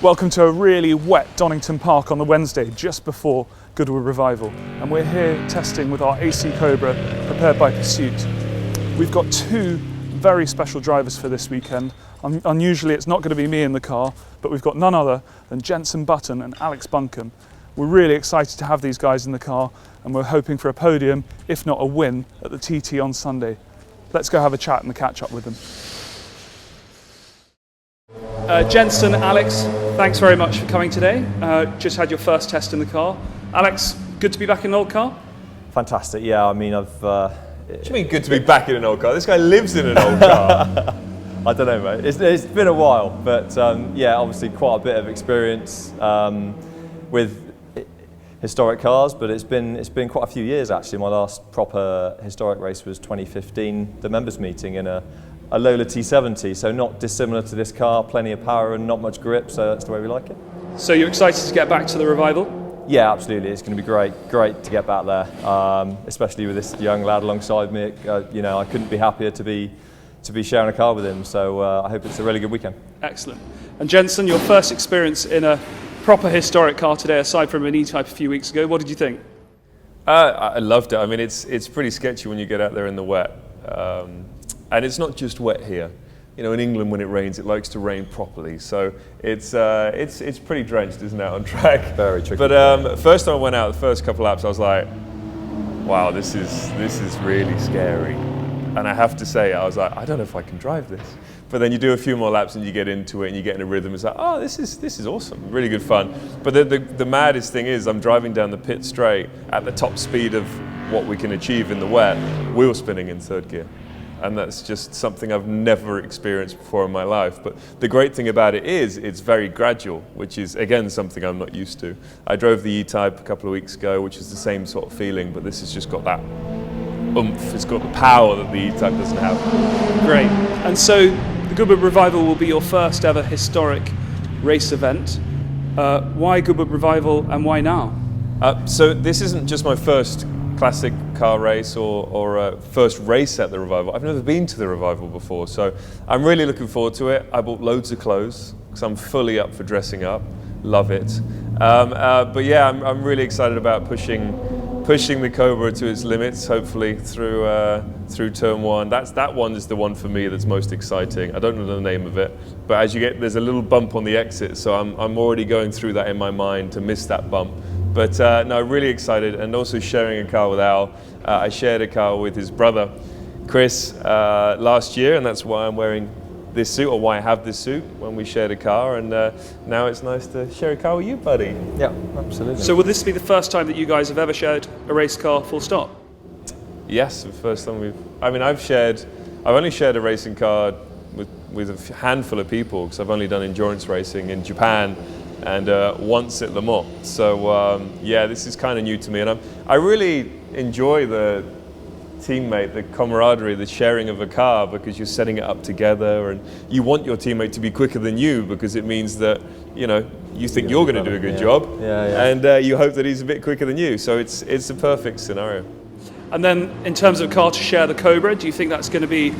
Welcome to a really wet Donington Park on the Wednesday just before Goodwood Revival, and we're here testing with our AC Cobra prepared by Pursuit. We've got two very special drivers for this weekend. Unusually it's not going to be me in the car, but we've got none other than Jenson Button and Alex Buncombe. We're really excited to have these guys in the car, and we're hoping for a podium, if not a win, at the TT on Sunday. Let's go have a chat and catch up with them. Jenson, Alex, thanks very much for coming today. Just had your first test in the car. Alex, good to be back in an old car? Fantastic, yeah. I mean, What do you mean good to be back in an old car? This guy lives in an old car. I don't know, mate. It's been a while, but yeah, obviously quite a bit of experience with historic cars, but it's been quite a few years actually. My last proper historic race was 2015, the members meeting in a Lola T70, so not dissimilar to this car, plenty of power and not much grip, so that's the way we like it. So you're excited to get back to the Revival? Yeah, absolutely. It's going to be great to get back there, especially with this young lad alongside me. You know, I couldn't be happier to be sharing a car with him, so I hope it's a really good weekend. Excellent. And Jenson, your first experience in a proper historic car today, aside from an E-Type a few weeks ago, what did you think? I loved it. I mean, it's pretty sketchy when you get out there in the wet. And it's not just wet here. You know, in England when it rains, it likes to rain properly. So it's pretty drenched, isn't it, on track? Very tricky. But first time I went out, the first couple of laps, I was like, wow, this is really scary. And I have to say, I was like, I don't know if I can drive this. But then you do a few more laps and you get into it and you get in a rhythm. It's like, oh, this is awesome, really good fun. But the maddest thing is I'm driving down the pit straight at the top speed of what we can achieve in the wet, wheel spinning in third gear. And that's just something I've never experienced before in my life. But the great thing about it is it's very gradual, which is, again, something I'm not used to. I drove the E-Type a couple of weeks ago, which is the same sort of feeling, but this has just got that oomph. It's got the power that the E-Type doesn't have. Great. And so the Goodwood Revival will be your first ever historic race event. Why Goodwood Revival and why now? So this isn't just my first classic car race or first race at the Revival. I've never been to the Revival before, so I'm really looking forward to it. I bought loads of clothes because I'm fully up for dressing up. Love it. But yeah, I'm really excited about pushing the Cobra to its limits, hopefully through turn one. That one is the one for me that's most exciting. I don't know the name of it, but as you get, there's a little bump on the exit, so I'm already going through that in my mind to miss that bump. But no, really excited, and also sharing a car with Al. I shared a car with his brother, Chris, last year, and that's why I'm wearing this suit, or why I have this suit when we shared a car, and now it's nice to share a car with you, buddy. Yeah, absolutely. So will this be the first time that you guys have ever shared a race car full stop? Yes, the first time I've only shared a racing car with a handful of people, because I've only done endurance racing in Japan, and once at Le Mans. So yeah, this is kind of new to me, and I really enjoy the teammate, the camaraderie, the sharing of a car, because you're setting it up together, and you want your teammate to be quicker than you, because it means that, you know, you think you're going to do a good job, and you hope that he's a bit quicker than you. So it's a perfect scenario. And then in terms of car to share the Cobra, do you think that's going to be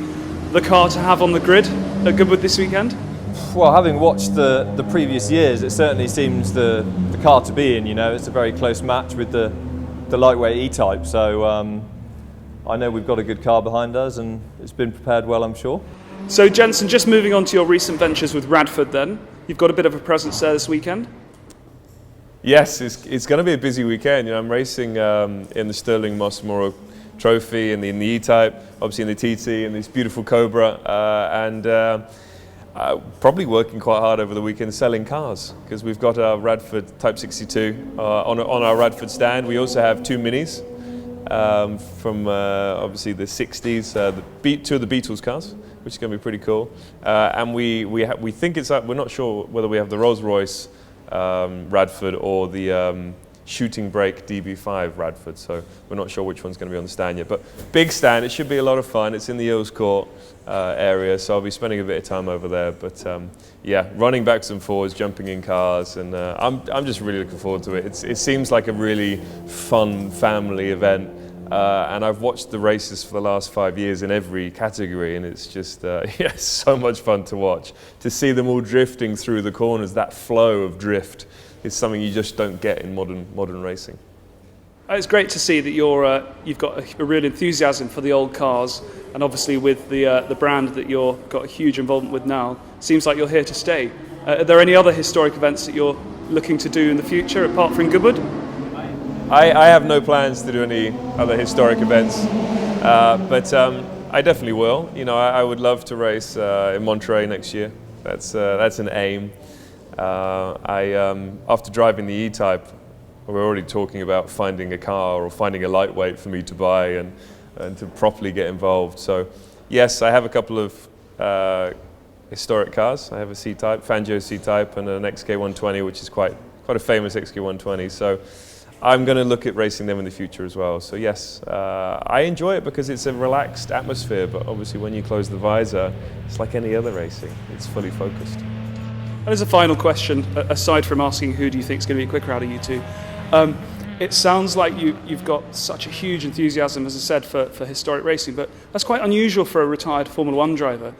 the car to have on the grid at Goodwood this weekend? Well, having watched the previous years, it certainly seems the car to be in. You know, it's a very close match with the lightweight E-Type, so I know we've got a good car behind us, and it's been prepared well, I'm sure. So Jenson, just moving on to your recent ventures with Radford then, you've got a bit of a presence there this weekend? Yes, it's going to be a busy weekend. You know, I'm racing in the Sterling Moss Morrow Trophy, and in the E-Type, obviously in the TT, and this beautiful Cobra, and probably working quite hard over the weekend selling cars, because we've got our Radford Type 62 on our Radford stand. We also have two Minis from obviously the 60s, two of the Beatles cars, which is going to be pretty cool. And we think it's we're not sure whether we have the Rolls-Royce Radford or the Shooting Brake DB5 Radford, so we're not sure which one's going to be on the stand yet. But big stand, it should be a lot of fun. It's in the Earls Court area, so I'll be spending a bit of time over there. But yeah, running backs and forwards, jumping in cars, and I'm just really looking forward to it. It seems like a really fun family event. and I've watched the races for the last 5 years in every category, and it's just yeah, so much fun to watch. To see them all drifting through the corners, that flow of drift is something you just don't get in modern racing. It's great to see that you've got a real enthusiasm for the old cars, and obviously with the brand that you've got a huge involvement with now, seems like you're here to stay. Are there any other historic events that you're looking to do in the future apart from Goodwood? I have no plans to do any other historic events, but I definitely will. You know, I would love to race in Monterey next year. That's an aim. After driving the E-Type, we're already talking about finding a car or finding a lightweight for me to buy and to properly get involved. So yes, I have a couple of historic cars. I have a C-Type, Fangio C-Type, and an XK120, which is quite a famous XK120. So I'm going to look at racing them in the future as well. So yes, I enjoy it because it's a relaxed atmosphere, but obviously when you close the visor, it's like any other racing. It's fully focused. And as a final question, aside from asking who do you think is going to be quicker out of you two, it sounds like you've got such a huge enthusiasm, as I said, for historic racing, but that's quite unusual for a retired Formula One driver.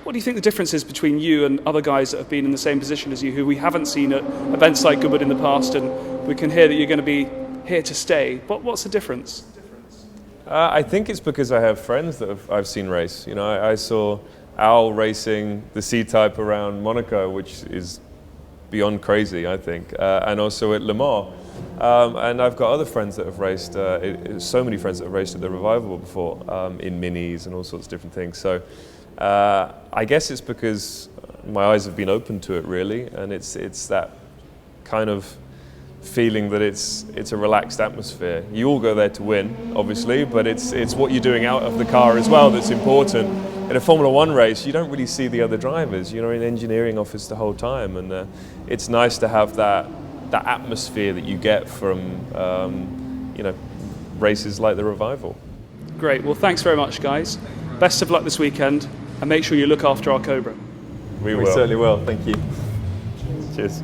What do you think the difference is between you and other guys that have been in the same position as you, who we haven't seen at events like Goodwood in the past, and we can hear that you're going to be here to stay? What's the difference? I think it's because I have friends that I've seen race. You know, I saw Al racing the C-Type around Monaco, which is beyond crazy, I think, and also at Le Mans. And I've got other friends that have raced, so many friends that have raced at the Revival before, in minis and all sorts of different things. So I guess it's because my eyes have been open to it, really, and it's that kind of feeling that it's a relaxed atmosphere. You all go there to win, obviously, but it's what you're doing out of the car as well that's important. In a Formula One race, you don't really see the other drivers. You're in the engineering office the whole time, and it's nice to have that atmosphere that you get from races like the Revival. Great. Well, thanks very much, guys. Best of luck this weekend, and make sure you look after our Cobra. We certainly will. Thank you. Cheers.